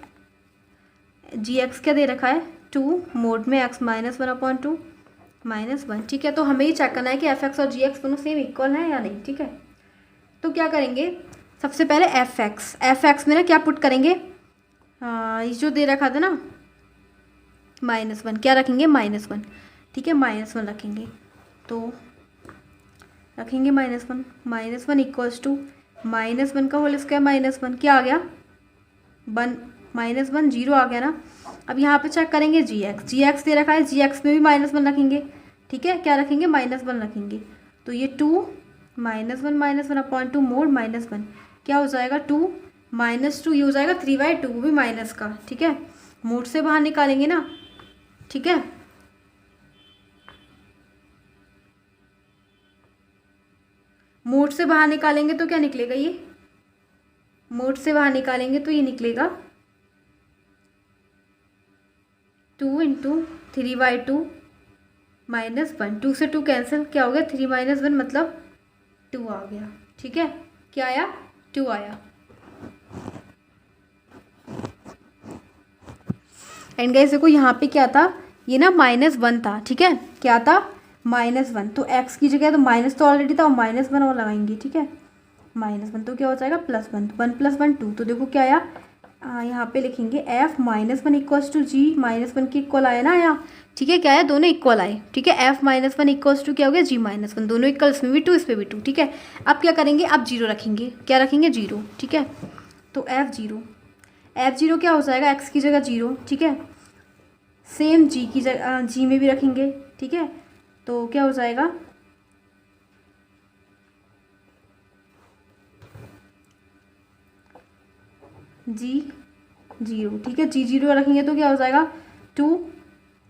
g x क्या दे रखा है, 2 मोड में एक्स माइनस 1/2 -1, ठीक है। तो हमें ये चेक करना है कि एफ एक्स और जी एक्स दोनों सेम इक्वल हैं या नहीं, ठीक है। तो क्या करेंगे, सबसे पहले एफ एक्स में ना क्या पुट करेंगे, ये जो दे रखा था ना -1, क्या रखेंगे, -1, ठीक है, -1 रखेंगे। तो रखेंगे -1 इक्वल्स टू -1 का होल स्क्वायर -1 क्या आ गया, 1, -1 0 आ गया ना। अब यहाँ पे चेक करेंगे जी एक्स दे रखा है, जी एक्स में भी -1 रखेंगे, ठीक है। क्या रखेंगे, -1 रखेंगे। तो ये 2 -1/2 मोड -1 क्या हो जाएगा, 2 -2 ये हो जाएगा 3/2, वो भी माइनस का, ठीक है। मोड से बाहर निकालेंगे ना, ठीक है। मोड से बाहर निकालेंगे तो क्या निकलेगा, ये मोड से बाहर निकालेंगे तो ये निकलेगा 2 × 3/2 -1, 2 से 2 कैंसिल, क्या हो गया 3 - 1 मतलब 2 आ गया, ठीक है। क्या आया, 2 आया। एंड गाइस देखो यहाँ पे क्या था, ये ना -1 था, ठीक है। क्या था, -1, तो x की जगह तो माइनस तो ऑलरेडी था और -1 और लगाएंगे, ठीक है। -1 तो क्या हो जाएगा, +1, 1 + 1 2, तो देखो क्या आया, यहाँ पे लिखेंगे f -1 इक्वल्स टू जी -1 के इक्वल आया ना आया, ठीक है। क्या आया, दोनों इक्वल आए, ठीक है। f -1 इक्वल्स टू क्या हो गया, g -1, दोनों इक्वल, इसमें भी 2 इस पर भी 2, ठीक है। अब क्या करेंगे, अब 0 रखेंगे, क्या रखेंगे, 0, ठीक है। तो f0 क्या हो जाएगा, x की जगह 0, ठीक है। सेम जी की जगह जी में भी रखेंगे, ठीक है। तो क्या हो जाएगा, जी 0, ठीक है। जी 0 रखेंगे तो क्या हो जाएगा, 2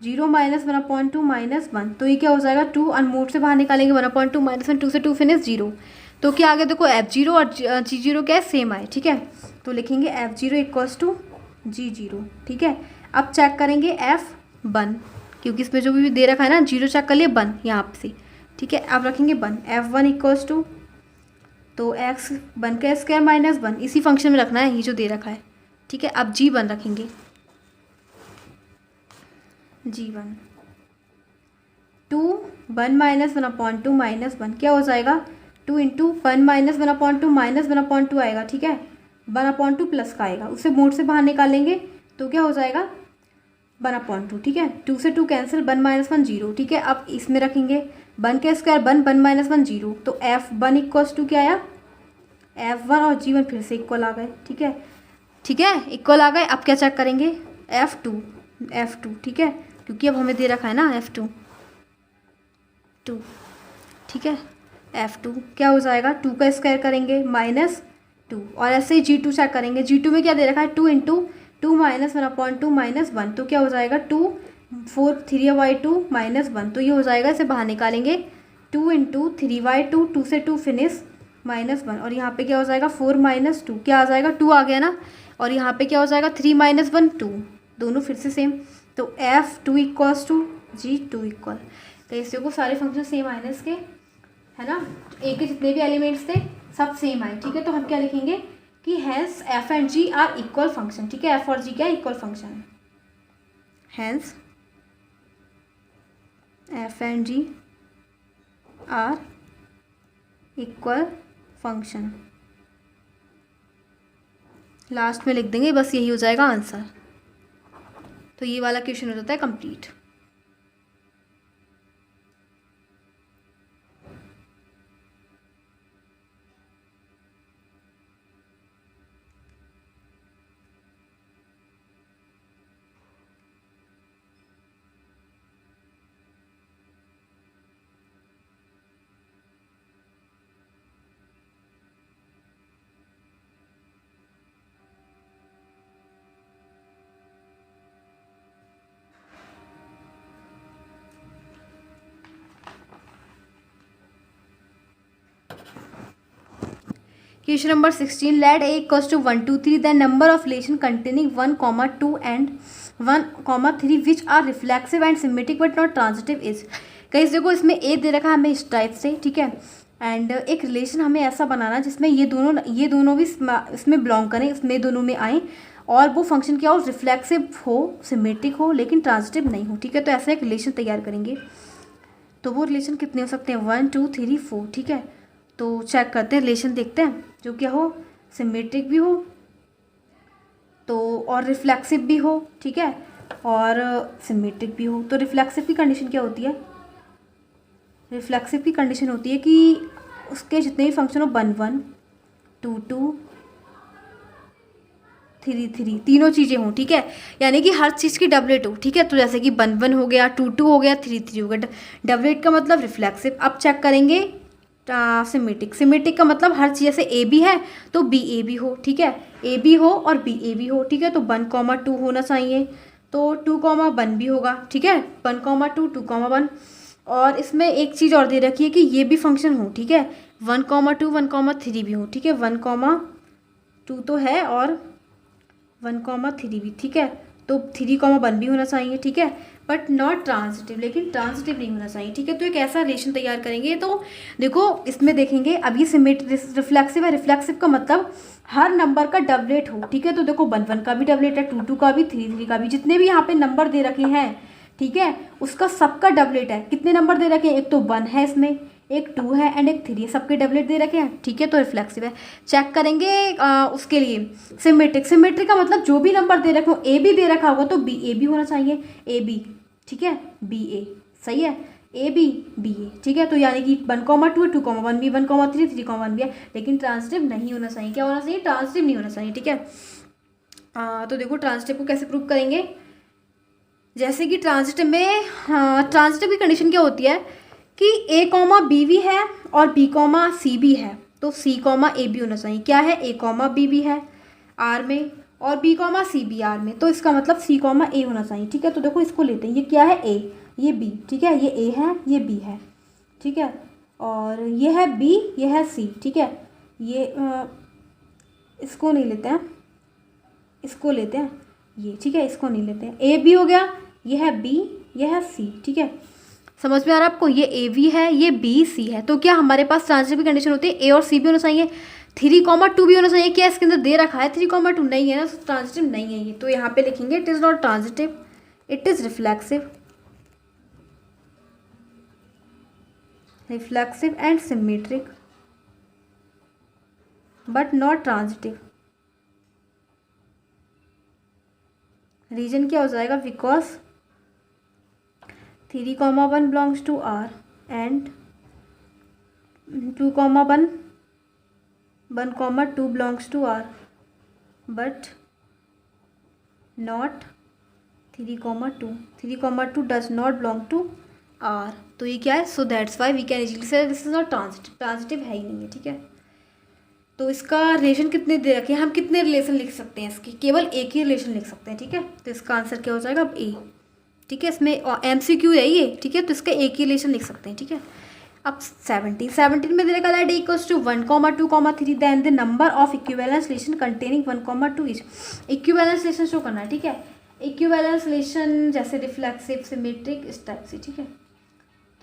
0 -1/2 -1, तो ये क्या हो जाएगा 2, अनमोड से बाहर निकालेंगे 1/2 -1, 2 से 2 फिनिश 0, तो क्या आ गया, देखो f0 और g0 क्या है, सेम आए, ठीक है। तो लिखेंगे f0 इक्वल्स टू g0, ठीक है। अब चेक करेंगे f1, क्योंकि इसमें जो भी दे रखा है ना, 0 चेक कर लिए 1 यहाँ से, ठीक है। अब रखेंगे 1, f1 इक्वल्स टू, तो x 1 का स्क्वायर -1 इसी फंक्शन में रखना है, ये जो दे रखा है, ठीक है। अब g1 रखेंगे, g1 2 1 -1/2 -1 क्या हो जाएगा, 2 × 1 -1/2 -1/2 आएगा, ठीक है। 1/2 प्लस का आएगा, उसे मोड से बाहर निकालेंगे तो क्या हो जाएगा 1/2, ठीक है। 2 से 2 कैंसिल, 1 - 1 0, ठीक है। अब इसमें रखेंगे 1 का स्क्वायर 1 1 -1 0, तो f1 इक्वल्स टू क्या आया, f1 और g1 फिर से इक्वल आ गए, ठीक है, ठीक है, इक्वल आ गए। अब क्या चेक करेंगे, f2, ठीक है, क्योंकि अब हमें दे रखा है ना f2, ठीक है। f2 क्या हो जाएगा, 2 का स्क्वायर करेंगे -2, और ऐसे ही g2 चेक करेंगे, g2 में क्या दे रखा है, 2 × 2 -1/2 -1, तो क्या हो जाएगा 2 4 3/2 -1, तो ये हो जाएगा, इसे बाहर निकालेंगे 2 × 3/2, 2 से 2 फिनिश -1, और यहाँ पे क्या हो जाएगा 4 - 2, क्या आ जाएगा 2 आ गया ना, और यहाँ पे क्या हो जाएगा 3 - 1 2, दोनों फिर से सेम, तो f2 equals to g2 equal, तो इससे को सारे फंक्शन सेम आए ना इसके, है ना, ए के जितने भी एलिमेंट्स थे सब सेम आए, ठीक है। तो हम क्या लिखेंगे कि hence F and G are equal function, ठीक है। एफ और जी क्या इक्वल फंक्शन है, hence F and G are equal function, last में लिख देंगे, बस यही हो जाएगा आंसर। तो ये वाला क्वेश्चन हो जाता है complete. Question number 16, let a equals to 1 2 3 the number of relation containing 1, 2 and 1, 3 which are reflexive and symmetric but not transitive is. कहीं देखो इसमें ए दे रखा है हमें इस टाइप से, ठीक है, एंड एक रिलेशन हमें ऐसा बनाना जिसमें ये दोनों भी इसमें बिलोंग करें, इसमें दोनों में आए, और वो फंक्शन क्या हो, रिफ्लेक्सिव हो, सिमेट्रिक हो, लेकिन ट्रांजिटिव नहीं हो, ठीक है। तो ऐसा एक रिलेशन तैयार करेंगे। तो वो रिलेशन कितने हो सकते हैं, 1 2 3 4, ठीक है। तो चेक करते हैं, रिलेशन देखते हैं जो क्या हो, सिमेट्रिक भी हो तो और रिफ्लेक्सिव भी हो, ठीक है, और सिमेट्रिक भी हो। तो रिफ्लेक्सिव की कंडीशन क्या होती है, रिफ्लेक्सिव की कंडीशन होती है कि उसके जितने भी फंक्शन हो 1 1 2 2 3 3 तीनों चीज़ें हों, ठीक है, यानी कि हर चीज़ की डबलेट हो, ठीक है। तो जैसे कि 1 1 हो गया, 2 2 हो गया, 3 3 हो गया, डबलेट का मतलब रिफ्लेक्सिव। अब चेक करेंगे सिमेट्रिक, सिमेट्रिक का मतलब हर चीज़, जैसे ए बी है तो बी ए बी हो, ठीक है, ए बी हो और बी ए बी हो, ठीक है। तो 1, 2 होना चाहिए, तो 2, 1 भी होगा, ठीक है, 1, 2 2, 1। और इसमें एक चीज़ और दे रखी है कि ये भी फंक्शन हो, ठीक है, 1, 2 1, 3 भी हो, ठीक है, 1, 2 तो है और 1, 3 भी, ठीक है। तो 3, 1 भी होना चाहिए, ठीक है, बट नॉट ट्रांजिटिव, लेकिन ट्रांजिटिव नहीं होना चाहिए, ठीक है। तो एक ऐसा रिलेशन तैयार करेंगे। तो देखो इसमें देखेंगे, अब ये रिफ्लेक्सिव है, रिफ्लेक्सिव का मतलब हर नंबर का डबलेट हो, ठीक है। तो देखो 1 1 का भी डबलेट है, 2 2 का भी, 3 3 का भी, जितने भी यहाँ पे नंबर दे रखे हैं, ठीक है, उसका सबका डबलेट है। कितने नंबर दे रखे हैं, एक तो 1 है इसमें, एक 2 है एंड एक 3 है, सबके डबलेट दे रखे हैं, ठीक है। तो रिफ्लेक्सिव है। चेक करेंगे उसके लिए सिमेट्रिक, सिमेट्रिक का मतलब जो भी नंबर दे रखे हो, ए बी दे रखा होगा तो बी ए बी होना चाहिए, ए बी, ठीक है, बी ए, सही है, ए बी बी ए, ठीक है। तो यानी कि 1, 2 2, 1 भी, 1, 3 3, 1 भी है, लेकिन ट्रांजिटिव नहीं होना चाहिए। क्या होना चाहिए, ट्रांजिटिव नहीं होना चाहिए, ठीक है। तो देखो ट्रांजिटिव को कैसे प्रूव करेंगे, जैसे कि ट्रांजिटिव में, ट्रांजिटिव की कंडीशन क्या होती है कि ए कॉमा बी भी है और बी कॉमा सी भी है, तो सी कॉमा ए भी होना चाहिए। क्या है, ए कॉमा बी भी है आर में और बी कॉमा सी भी आर में, तो इसका मतलब सी कॉमा ए होना चाहिए, ठीक है। तो देखो इसको लेते हैं, ये क्या है, ए, ये बी, ठीक है, ये ए है, ये बी है, ठीक है, और ये है बी, ये है सी, ठीक है। ये इसको नहीं लेते हैं, इसको लेते हैं ये, ठीक है, इसको नहीं लेते हैं, ए बी हो गया, ये है बी, ये है सी, ठीक है। समझ में आ रहा है आपको, ये ए बी है, ये बी सी है। तो क्या हमारे पास ट्रांजिटिव की कंडीशन होती है, ए और सी भी होना चाहिए, 3, 2 भी होना चाहिए। क्या इसके अंदर दे रखा है 3, 2 नहीं है ना, ट्रांजिटिव नहीं है ये। तो यहाँ पे लिखेंगे it is not transitive, it is reflexive, reflexive and symmetric but not transitive. Reason क्या हो जाएगा, because 3, 1 belongs to r and 2, 1 1, 2 belongs to r but not 3, 2 does not belong to r. तो ये क्या है, so that's why we can easily say this is not transitive, transitive है ही नहीं है, ठीक है। तो इसका रिलेशन कितने दे रखे हैं, हम कितने रिलेशन लिख सकते हैं इसकी, केवल एक ही रिलेशन लिख सकते हैं, ठीक है। तो इसका आंसर क्या हो जाएगा, अब ए, ठीक है। इसमें MCQ है ये, ठीक है, तो इसका एक ही रिलेशन लिख सकते हैं, ठीक है। अब 17 में दे रखा है d equals to 1, 2, 3 then the number of equivalence relation containing 1, 2 each. Equivalence relation show करना है, ठीक है, इक्विवेलेंस रिलेशन जैसे रिफ्लेक्सिव, सिमेट्रिक, इस टाइप से, ठीक है।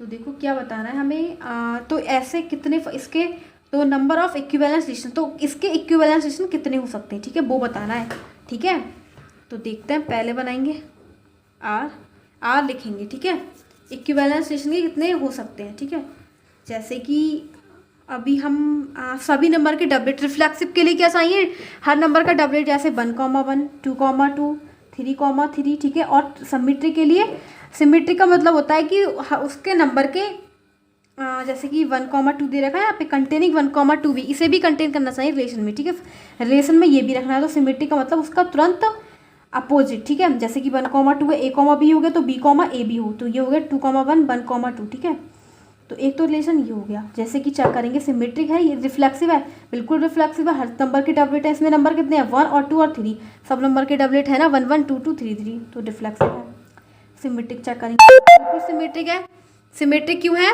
तो देखो क्या बताना है हमें, तो ऐसे कितने इसके, तो नंबर ऑफ इक्विवेलेंस रिलेशन, तो इसके इक्विवेलेंस रिलेशन कितने हो सकते हैं, ठीक है, वो बताना है, ठीक है। तो देखते हैं, पहले बनाएंगे आर लिखेंगे, ठीक है, इक्विवेलेंस रिलेशन के कितने हो सकते हैं, ठीक है। जैसे कि अभी हम सभी नंबर के डबलेट, रिफ्लेक्सिव के लिए क्या चाहिए, हर नंबर का डबलेट, जैसे 1, 1 2, 2 3, 3, ठीक है। और सिमेट्रिक के लिए, सिमेट्रिक का मतलब होता है कि उसके नंबर के जैसे कि 1, 2 दे रखा है यहाँ पे, कंटेनिंग 1, 2 भी, इसे भी कंटेन करना चाहिए रिलेशन में, ठीक है। रिलेशन में ये भी रखना है, तो सिमेट्रिक का मतलब उसका तुरंत अपोजिट, ठीक है। जैसे कि 1, 2 है, ए बी हो गया, तो बी ए बी हो, तो ये हो गया 2, 1, 2, ठीक है। तो एक तो रिलेशन ये हो गया। जैसे कि चेक करेंगे, सिमेट्रिक है, ये रिफ्लेक्सिव है, बिल्कुल रिफ्लेक्सिव है, हर नंबर के डबलेट है, इसमें नंबर कितने हैं, 1 और 2 और 3, सब नंबर के डबलेट है ना, 1, 1 2 2 3 3, तो रिफ्लेक्सिव है। सिमेट्रिक चेक करेंगे, बिल्कुल सिमेट्रिक है। सिमेट्रिक क्यों है,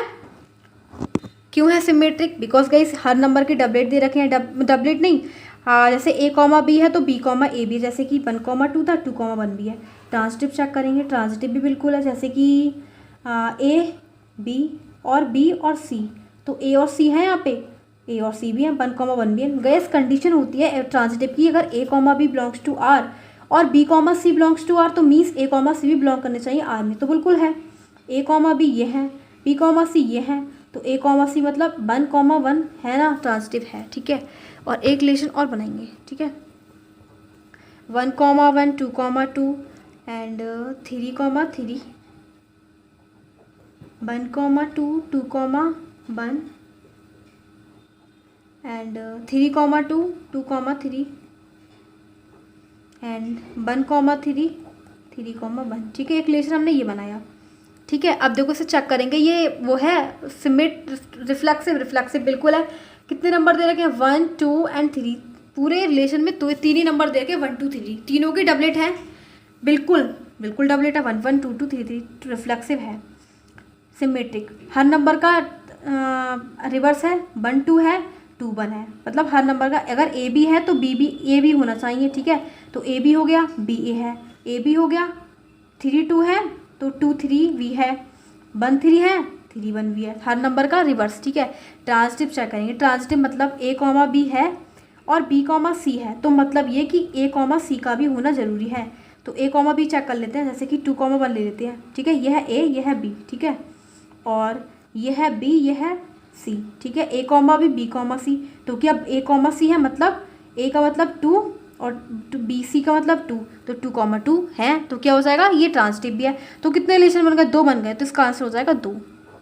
क्यों है symmetric? Because guys her number के डबलेट दे रखे हैं, डबलेट नहीं, जैसे a कॉमा बी है तो b कॉमा ए भी, जैसे कि 1 कॉमा 2 था, 2 कॉमा 1 भी है। ट्रांजिटिव चेक करेंगे, ट्रांजिटिव भी बिल्कुल है, जैसे कि a b और b और c, तो a और c है यहाँ पे, a और c भी है, 1 कॉमा 1 भी है। गैस कंडीशन होती है ट्रांजिटिव की, अगर a comma b belongs to r और b comma c belongs to r, तो मीन्स a कॉमा सी भी बिलोंग करने चाहिए r में, तो बिल्कुल है। a कॉमा बी ये है, b कॉमा सी ये है, तो a कॉमा सी मतलब 1 कॉमा 1 है ना, ट्रांजिटिव है, ठीक है। और एक रिलेशन और बनाएंगे, ठीक है, 1 comma 1, 2 comma 2 and 3 comma 3, 1 comma 2, 2 comma 1 and 3 comma 2, 2 comma 3 and 1 comma 3, 3 comma 1, ठीक है। एक रिलेशन हमने ये बनाया, ठीक है। अब देखो इसे चेक करेंगे, ये वो है रिफ्लेक्सिव बिल्कुल है। कितने नंबर दे रखे हैं? 1 2 एंड 3, पूरे रिलेशन में तो 3 ही नंबर दे रखे, 1 2 3, तीनों के डबलेट हैं, बिल्कुल डबलेट है, 1 1 2 2 3 3, रिफ्लेक्सिव है, सिमेट्रिक। हर नंबर का रिवर्स है, 1 2 है, 2 1 है, मतलब हर नंबर का अगर ए बी है तो बी भी ए भी होना चाहिए, ठीक है। तो ए बी हो गया, बी ए है, ए बी हो गया, 3 2 है तो 2 3 वी है, 1 3 है, 3 1 भी है, हर नंबर का रिवर्स, ठीक है। ट्रांजिटिव चेक करेंगे, ट्रांजिटिव मतलब a कॉमा बी है और b कॉमा सी है, तो मतलब ये कि a कॉमा सी का भी होना ज़रूरी है। तो a कॉमा बी चेक कर लेते हैं, जैसे कि 2 कॉमा 1 ले लेते हैं, ठीक है। ये है a, ये है b, ठीक है, और ये है b, ये है c, ठीक है। a comma b, b comma c, तो क्या a कॉमा सी है, मतलब a का मतलब 2 और बी सी का मतलब 2, तो 2 कॉमा 2 है, तो क्या हो जाएगा, ये ट्रांजिटिव भी है। तो कितने रिलेशन बन गए? 2 बन गए, तो इसका आंसर हो जाएगा 2,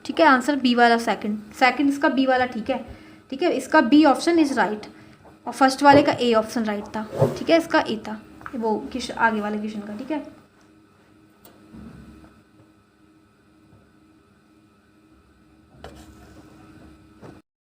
ठीक है। आंसर बी वाला, सेकंड इसका बी वाला, ठीक है, ठीक है। इसका बी ऑप्शन इज राइट और फर्स्ट वाले का ए ऑप्शन राइट था, ठीक है, इसका ए था वो आगे वाले क्वेश्चन का, ठीक है।